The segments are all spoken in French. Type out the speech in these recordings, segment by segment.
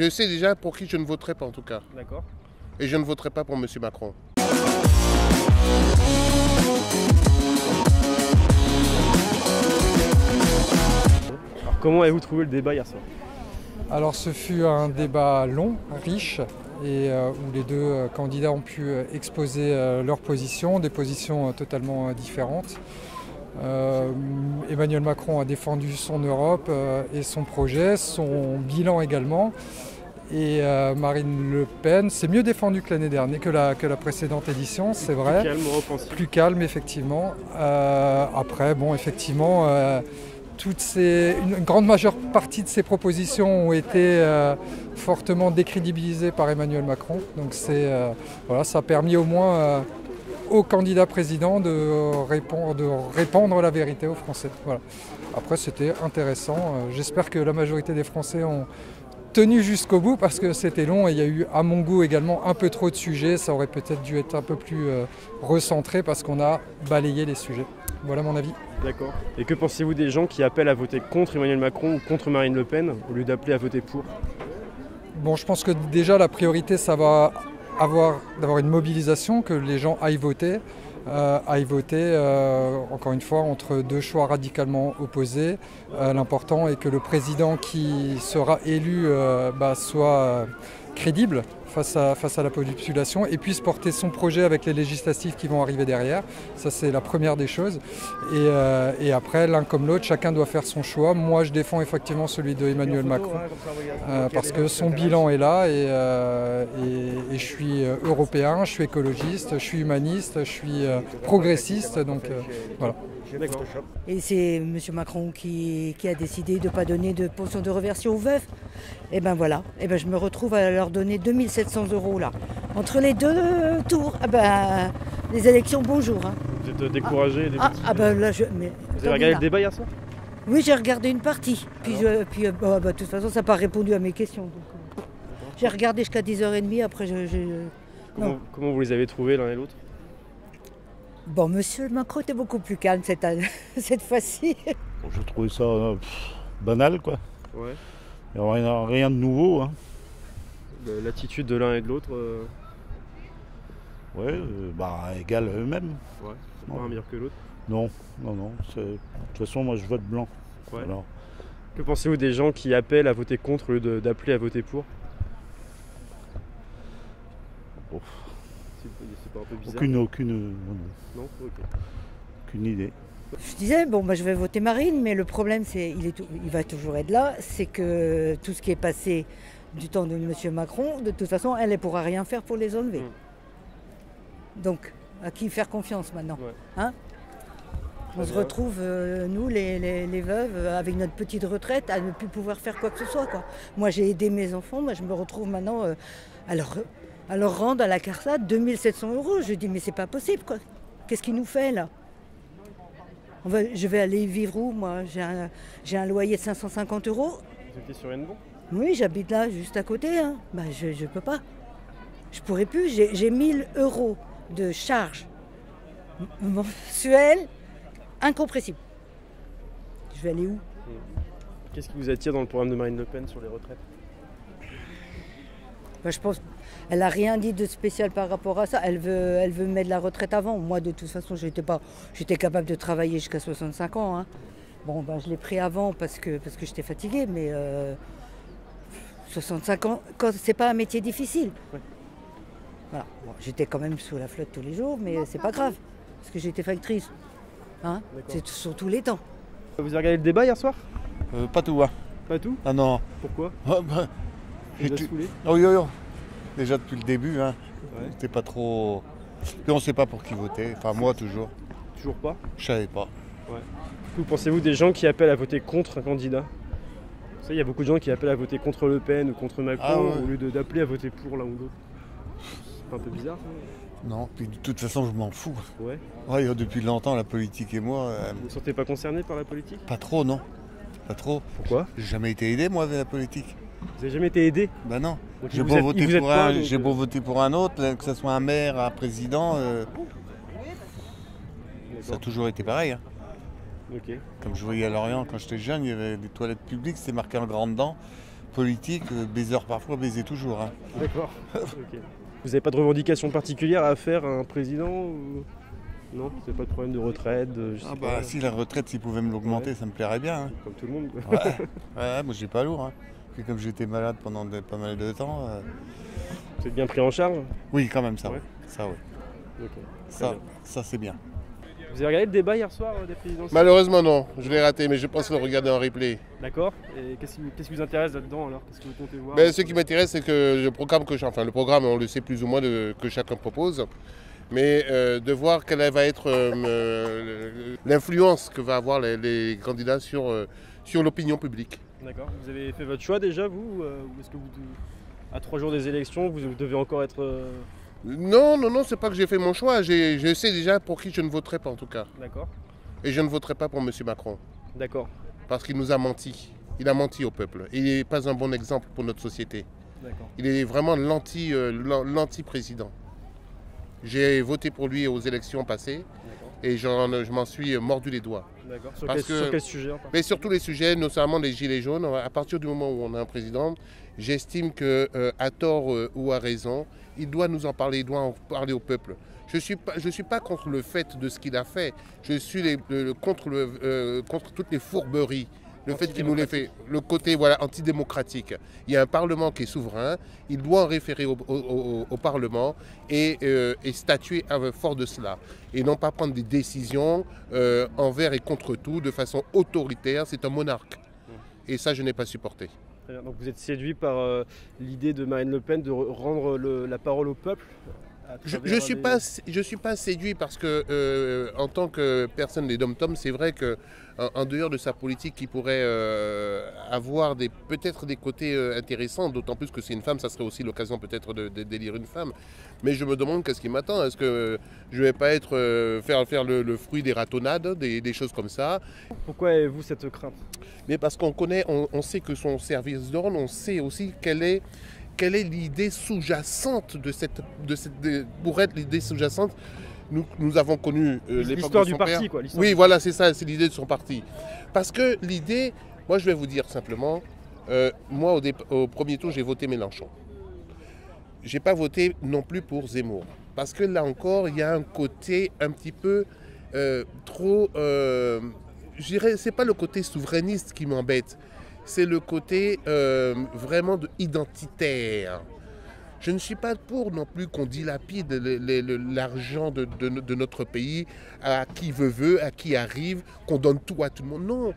Je sais déjà pour qui je ne voterai pas en tout cas. D'accord. Et je ne voterai pas pour M. Macron. Alors comment avez-vous trouvé le débat hier soir? Alors ce fut un débat long, riche, et où les deux candidats ont pu exposer leurs positions, des positions totalement différentes. Emmanuel Macron a défendu son Europe et son projet, son bilan également. Et Marine Le Pen s'est mieux défendue que l'année dernière, que la précédente édition, c'est vrai. Plus calme, offensif. Plus calme, effectivement. Après, bon, effectivement, une grande majeure partie de ces propositions ont été fortement décrédibilisées par Emmanuel Macron. Donc voilà, ça a permis au moins au candidat président de répandre la vérité aux Français. Voilà. Après, c'était intéressant. J'espère que la majorité des Français ont tenu jusqu'au bout parce que c'était long et il y a eu à mon goût également un peu trop de sujets. Ça aurait peut-être dû être un peu plus recentré parce qu'on a balayé les sujets. Voilà mon avis. D'accord. Et que pensez-vous des gens qui appellent à voter contre Emmanuel Macron ou contre Marine Le Pen au lieu d'appeler à voter pour? Bon, je pense que déjà la priorité, ça va d'avoir une mobilisation, que les gens aillent voter. Encore une fois, entre deux choix radicalement opposés. L'important est que le président qui sera élu soit crédible face à la population et puisse porter son projet avec les législatives qui vont arriver derrière. Ça, c'est la première des choses. Et après, l'un comme l'autre, chacun doit faire son choix. Moi, je défends effectivement celui de Emmanuel Macron parce que son bilan est là et je suis européen, je suis écologiste, je suis humaniste, je suis progressiste. Donc voilà. Et c'est M. Macron qui a décidé de ne pas donner de pension de réversion aux veufs. Et ben voilà, et ben je me retrouve à leur donner 2700 € là. Entre les deux tours, les élections, bonjour. Hein. Vous êtes découragé? Là, vous avez regardé le débat hier soir? Oui, j'ai regardé une partie. De toute façon, ça n'a pas répondu à mes questions. Donc, j'ai regardé jusqu'à 10h30, après Comment vous les avez trouvés l'un et l'autre? Bon, monsieur Macron était beaucoup plus calme cette fois-ci. Bon, je trouvais ça banal, quoi. Ouais. Il n'y a rien de nouveau. Hein. L'attitude de l'un et de l'autre égale à eux-mêmes. Ouais, c'est pas un meilleur que l'autre. Non. De toute façon, moi, je vote blanc. Ouais. Alors, que pensez-vous des gens qui appellent à voter contre au lieu d'appeler à voter pour? oh, C'est pas un peu bizarre? Aucune idée. Je disais, je vais voter Marine, mais le problème, il va toujours être là, c'est que tout ce qui est passé du temps de M. Macron, de toute façon, elle ne pourra rien faire pour les enlever. Donc, à qui faire confiance maintenant? Hein? On se retrouve, nous, les veuves, avec notre petite retraite, à ne plus pouvoir faire quoi que ce soit, quoi. Moi, j'ai aidé mes enfants, je me retrouve maintenant à leur rendre à la CARSAT 2700 €. Je dis, mais c'est pas possible, quoi. Qu'est-ce qu'il nous fait, là? Je vais aller vivre où, moi? J'ai un loyer de 550 €. Vous étiez sur Hennebon? Oui, j'habite là, juste à côté. Hein. Je peux pas. Je pourrais plus. J'ai 1000 € de charges mensuelles incompressibles. Je vais aller où? Qu'est-ce qui vous attire dans le programme de Marine Le Pen sur les retraites? Je pense qu'elle n'a rien dit de spécial par rapport à ça. Elle veut mettre la retraite avant. Moi, de toute façon, j'étais capable de travailler jusqu'à 65 ans. Hein. Je l'ai pris avant parce que j'étais fatiguée, mais 65 ans, c'est pas un métier difficile. Ouais. Voilà. J'étais quand même sous la flotte tous les jours, mais c'est pas grave, parce que j'étais factrice. Hein, c'est sur tous les temps. Vous avez regardé le débat hier soir? Pas tout, hein. Pas tout? Ah non. Pourquoi? J'ai saoulé. Oui. Déjà depuis le début, hein. Ouais. C'était pas trop. Puis on ne sait pas pour qui voter. Enfin, moi toujours. Toujours pas? Je savais pas. Ouais. Que pensez-vous des gens qui appellent à voter contre un candidat? Vous savez, il y a beaucoup de gens qui appellent à voter contre Le Pen ou contre Macron au lieu d'appeler à voter pour l'un ou l'autre. C'est pas un peu bizarre, ça? Non, puis de toute façon, je m'en fous. Ouais. Ouais, depuis longtemps, la politique et moi. Vous ne vous sentez pas concerné par la politique? Pas trop, non. Pas trop. Pourquoi? J'ai jamais été aidé, moi, avec la politique. Vous n'avez jamais été aidé? Ben non. Donc J'ai beau voter pour un autre, que ce soit un maire, un président. Ça a toujours été pareil. Hein. Ok. Comme je voyais à Lorient quand j'étais jeune, il y avait des toilettes publiques, c'était marqué en grand dedans. politique, baiser parfois, baiser toujours. Hein. D'accord. Okay. Vous n'avez pas de revendication particulière à faire à un président ou... Non, c'est pas de problème de retraite Si la retraite, s'ils pouvaient me l'augmenter, ça me plairait bien. Hein. Comme tout le monde. Quoi. Ouais, moi j'ai pas lourd. Hein. Puis comme j'étais malade pendant pas mal de temps. Vous êtes bien pris en charge? Oui, quand même, ça, ouais. Ça, oui. Okay. Ça c'est bien. Vous avez regardé le débat hier soir des présidentielles? Malheureusement non, je l'ai raté, mais je pense le regarder en replay. D'accord. Et qu'est-ce qui vous intéresse là-dedans alors? Qu'est-ce que vous comptez voir? Ce qui m'intéresse, c'est que le programme, on le sait plus ou moins que chacun propose, mais de voir quelle va être l'influence que va avoir les candidats sur l'opinion publique. D'accord. Vous avez fait votre choix déjà, vous? Ou est-ce que à 3 jours des élections, vous devez encore être... Non, c'est pas que j'ai fait mon choix. Je sais déjà pour qui je ne voterai pas en tout cas. D'accord. Et je ne voterai pas pour M. Macron. D'accord. Parce qu'il nous a menti. Il a menti au peuple. Il n'est pas un bon exemple pour notre société. D'accord. Il est vraiment l'anti-président. J'ai voté pour lui aux élections passées. Et je m'en suis mordu les doigts. D'accord. Sur quel sujet en mais sur tous les sujets, notamment les gilets jaunes. À partir du moment où on a un président, j'estime qu'à tort ou à raison, il doit nous en parler, il doit en parler au peuple. Je ne suis pas contre le fait de ce qu'il a fait. Je suis contre toutes les fourberies. Le fait qu'il nous l'ait fait, le côté antidémocratique. Il y a un Parlement qui est souverain, il doit en référer au Parlement et statuer fort de cela. Et non pas prendre des décisions envers et contre tout, de façon autoritaire. C'est un monarque. Et ça, je n'ai pas supporté. Très bien. Donc vous êtes séduit par l'idée de Marine Le Pen de rendre la parole au peuple? Je ne suis pas séduit parce que, en tant que personne des dom-tom, c'est vrai qu'en dehors de sa politique, qui pourrait avoir peut-être des côtés intéressants, d'autant plus que c'est une femme, ça serait aussi l'occasion peut-être d'élire une femme. Mais je me demande qu'est-ce qui m'attend. Est-ce que je ne vais pas faire le fruit des ratonnades, des choses comme ça? Pourquoi avez-vous cette crainte? Mais parce on sait que son service d'ordre, on sait aussi quelle est l'idée sous-jacente pour être l'idée sous-jacente, nous avons connu l'histoire du parti, quoi. Oui, voilà, c'est ça, c'est l'idée de son parti. Parce que l'idée, moi je vais vous dire simplement, moi au premier tour, j'ai voté Mélenchon. J'ai pas voté non plus pour Zemmour. Parce que là encore, il y a un côté un petit peu trop... je dirais, c'est pas le côté souverainiste qui m'embête. C'est le côté vraiment identitaire. Je ne suis pas pour non plus qu'on dilapide l'argent de notre pays à qui veut, à qui arrive, qu'on donne tout à tout le monde. Non,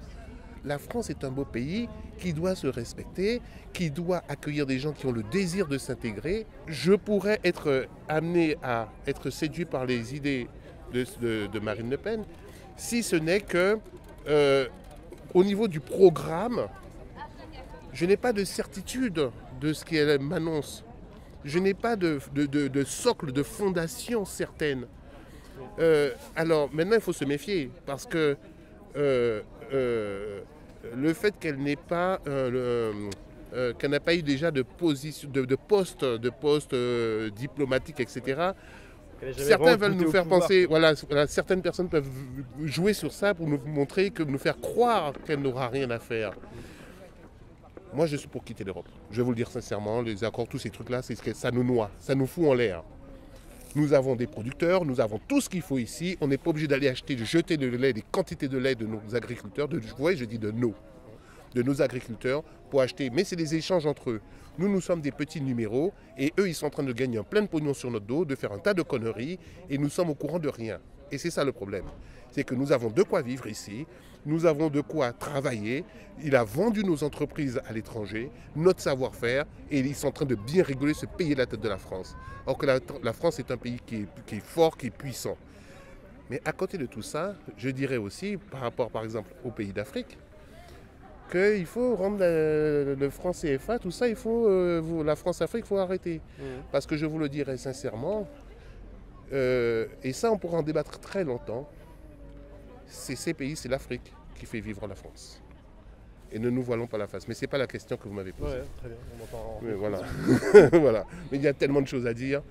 la France est un beau pays qui doit se respecter, qui doit accueillir des gens qui ont le désir de s'intégrer. Je pourrais être amené à être séduit par les idées de Marine Le Pen, si ce n'est que au niveau du programme, je n'ai pas de certitude de ce qu'elle m'annonce. Je n'ai pas de socle, de fondation certaine. Alors maintenant, il faut se méfier parce que le fait qu'elle n'ait pas, qu'elle n'a pas eu déjà de position, de poste diplomatique, etc. Certains veulent nous faire penser, certaines personnes peuvent jouer sur ça pour nous montrer, nous faire croire qu'elle n'aura rien à faire. Moi, je suis pour quitter l'Europe. Je vais vous le dire sincèrement, les accords, tous ces trucs-là, ça nous noie, ça nous fout en l'air. Nous avons des producteurs, nous avons tout ce qu'il faut ici. On n'est pas obligé d'aller jeter de lait, des quantités de lait de nos agriculteurs. Je dis de nos agriculteurs pour acheter. Mais c'est des échanges entre eux. Nous sommes des petits numéros et eux, ils sont en train de gagner un plein de pognon sur notre dos, de faire un tas de conneries et nous sommes au courant de rien. Et c'est ça le problème. C'est que nous avons de quoi vivre ici, nous avons de quoi travailler. Il a vendu nos entreprises à l'étranger, notre savoir-faire, et ils sont en train de bien rigoler, se payer la tête de la France. Or que la France est un pays qui est fort, qui est puissant. Mais à côté de tout ça, je dirais aussi, par rapport par exemple aux pays d'Afrique, qu'il faut rendre le franc CFA, tout ça, la France-Afrique, il faut arrêter. Parce que je vous le dirais sincèrement, et ça on pourra en débattre très longtemps, c'est ces pays, c'est l'Afrique qui fait vivre la France. Et ne nous voilons pas la face. Mais ce n'est pas la question que vous m'avez posée. Ouais, très bien, on entend. Mais voilà. Voilà. Mais il y a tellement de choses à dire.